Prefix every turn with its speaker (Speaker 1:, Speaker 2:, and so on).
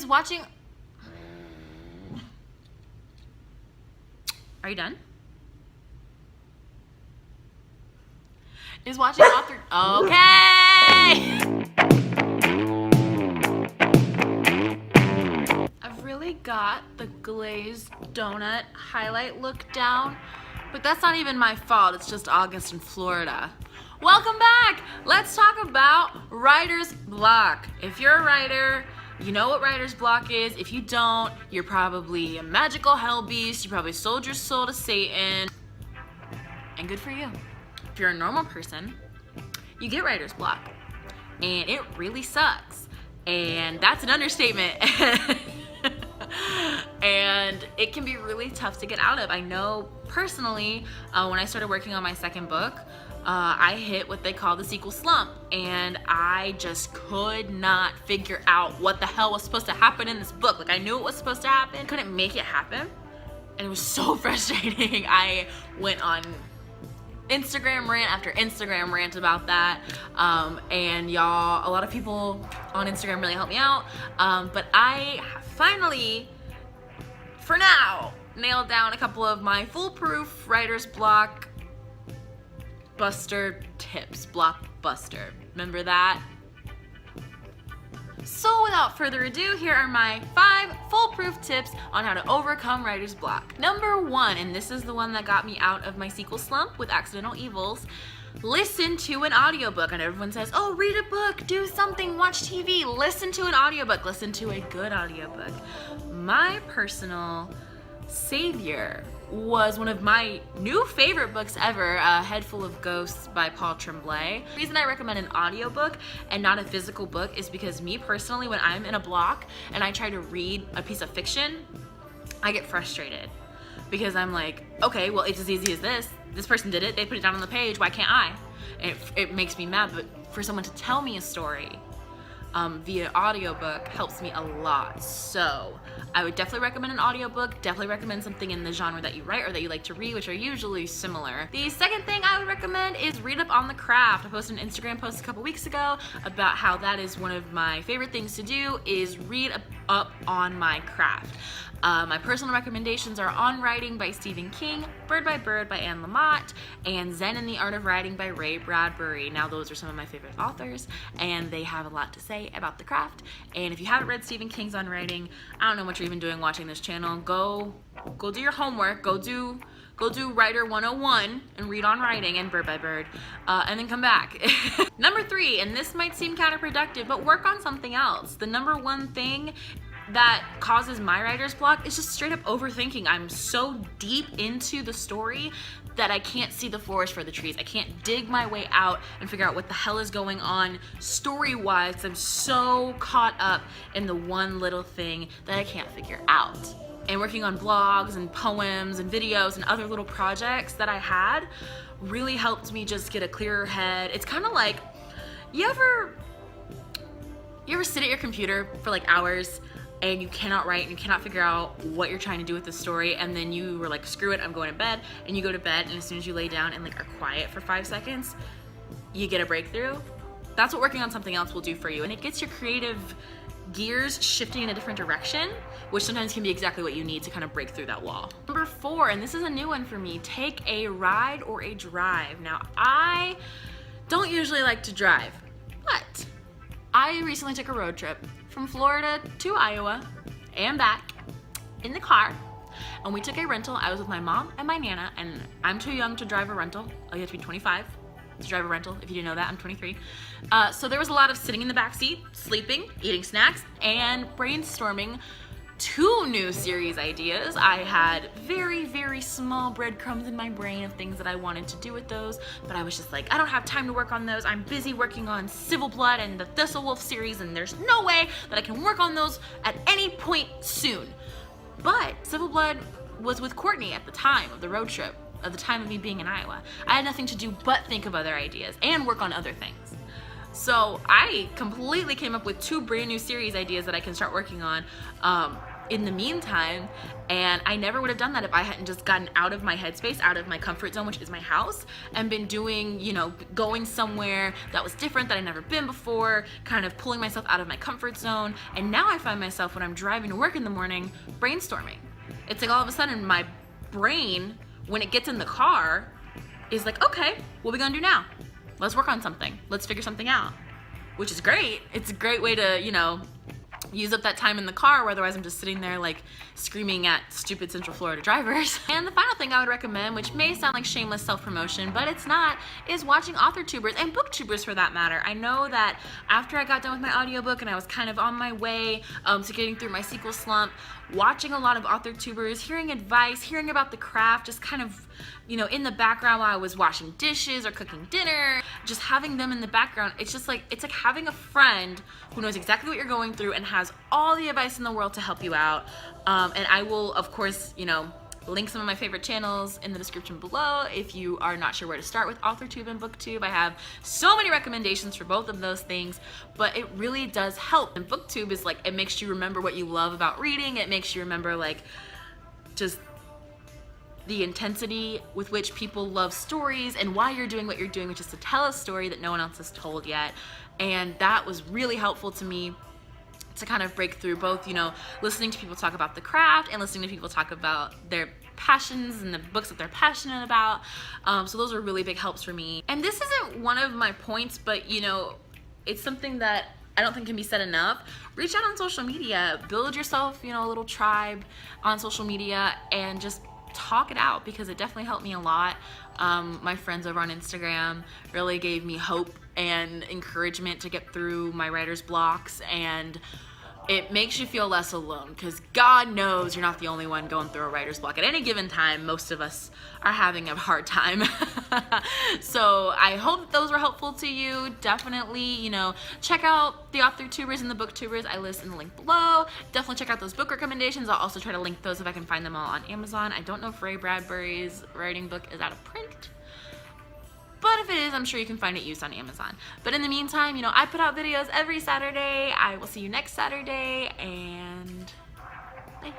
Speaker 1: watching... Are you done? Is watching author... Okay! I've really got the glazed donut highlight look down, but that's not even my fault. It's just August in Florida. Welcome back! Let's talk about writer's block. If you're a writer, you know what writer's block is. If you don't, you're probably a magical hell beast. You probably sold your soul to Satan. And good for you. If you're a normal person, you get writer's block. And it really sucks. And that's an understatement. And it can be really tough to get out of. I know personally, when I started working on my second book, I hit what they call the sequel slump, and I just could not figure out what the hell was supposed to happen in this book. Like, I knew it was supposed to happen, couldn't make it happen, and it was so frustrating. I went on Instagram rant after Instagram rant about that, and y'all, a lot of people on Instagram really helped me out, but I finally, for now, nailed down a couple of my foolproof writer's block buster tips. Blockbuster. Remember that? So without further ado, here are my 5 foolproof tips on how to overcome writer's block. Number 1, and this is the one that got me out of my sequel slump with Accidental Evils, listen to an audiobook. And everyone says, oh, read a book, do something, watch TV. Listen to an audiobook. Listen to a good audiobook. My personal savior was one of my new favorite books ever, A Head Full of Ghosts by Paul Tremblay. The reason I recommend an audiobook and not a physical book is because me personally, when I'm in a block and I try to read a piece of fiction, I get frustrated because I'm like, okay, well, it's as easy as this. This person did it, they put it down on the page, why can't I? And it makes me mad, but for someone to tell me a story via audiobook helps me a lot. So I would definitely recommend an audiobook, definitely recommend something in the genre that you write or that you like to read, which are usually similar. The second thing I would recommend is read up on the craft. I posted an Instagram post a couple weeks ago about how that is one of my favorite things to do, is read up on my craft. My personal recommendations are On Writing by Stephen King, Bird by Bird by Anne Lamott, and Zen and the Art of Writing by Ray Bradbury. Now those are some of my favorite authors, and they have a lot to say about the craft. And if you haven't read Stephen King's On Writing, I don't know what you're even doing watching this channel. Go do your homework, go do Writer 101 and read On Writing and Bird by Bird, and then come back. Number 3, and this might seem counterproductive, but work on something else. The number 1 thing that causes my writer's block is just straight up overthinking. I'm so deep into the story that I can't see the forest for the trees. I can't dig my way out and figure out what the hell is going on story-wise, because I'm so caught up in the one little thing that I can't figure out. And working on blogs and poems and videos and other little projects that I had really helped me just get a clearer head. It's kind of like, you ever sit at your computer for like hours and you cannot write and you cannot figure out what you're trying to do with the story, and then you were like, screw it, I'm going to bed, and you go to bed, and as soon as you lay down and like are quiet for 5 seconds, you get a breakthrough? That's what working on something else will do for you, and it gets your creative gears shifting in a different direction, which sometimes can be exactly what you need to kind of break through that wall. Number 4, and this is a new one for me, take a ride or a drive. Now, I don't usually like to drive, but I recently took a road trip from Florida to Iowa and back in the car, and we took a rental. I was with my mom and my Nana, and I'm too young to drive a rental. You have to be 25 to drive a rental. If you didn't know that, I'm 23. So there was a lot of sitting in the back seat, sleeping, eating snacks, and brainstorming 2 new series ideas. I had very, very small breadcrumbs in my brain of things that I wanted to do with those, but I was just like, I don't have time to work on those. I'm busy working on Civil Blood and the Thistle Wolf series, and there's no way that I can work on those at any point soon. But Civil Blood was with Courtney at the time of the road trip, at the time of me being in Iowa. I had nothing to do but think of other ideas and work on other things. So I completely came up with 2 brand new series ideas that I can start working on in the meantime, and I never would have done that if I hadn't just gotten out of my headspace, out of my comfort zone, which is my house, and been doing, you know, going somewhere that was different, that I'd never been before, kind of pulling myself out of my comfort zone. And now I find myself, when I'm driving to work in the morning, brainstorming. It's like all of a sudden my brain, when it gets in the car, is like, okay, what are we gonna do now? Let's work on something. Let's figure something out, which is great. It's a great way to, you know, use up that time in the car, where otherwise I'm just sitting there like screaming at stupid Central Florida drivers. And the final thing I would recommend, which may sound like shameless self-promotion, but it's not, is watching AUTHORTUBERS and BOOKTUBERS for that matter. I know that after I got done with my audiobook and I was kind of on my way to getting through my sequel slump, watching a lot of AUTHORTUBERS, hearing advice, hearing about the craft, just kind of, you know, in the background while I was washing dishes or cooking dinner, just having them in the background, it's just like, it's like having a friend who knows exactly what you're going through and has all the advice in the world to help you out. And I will, of course, you know, link some of my favorite channels in the description below if you are not sure where to start with AuthorTube and BookTube. I have so many recommendations for both of those things, but it really does help. And BookTube is like, it makes you remember what you love about reading. It makes you remember like just the intensity with which people love stories and why you're doing what you're doing, which is to tell a story that no one else has told yet. And that was really helpful to me to kind of break through both, you know, listening to people talk about the craft and listening to people talk about their passions and the books that they're passionate about. So those are really big helps for me. And this isn't one of my points, but you know, it's something that I don't think can be said enough. Reach out on social media, build yourself, you know, a little tribe on social media, and just talk it out, because it definitely helped me a lot. My friends over on Instagram really gave me hope and encouragement to get through my writer's blocks, and it makes you feel less alone, because God knows you're not the only one going through a writer's block. At any given time, most of us are having a hard time. So I hope that those were helpful to you. Definitely, you know, check out the AuthorTubers and the BookTubers. I list in the link below. Definitely check out those book recommendations. I'll also try to link those if I can find them all on Amazon. I don't know if Ray Bradbury's writing book is out of print, but if it is, I'm sure you can find it used on Amazon. But in the meantime, you know, I put out videos every Saturday. I will see you next Saturday, and bye.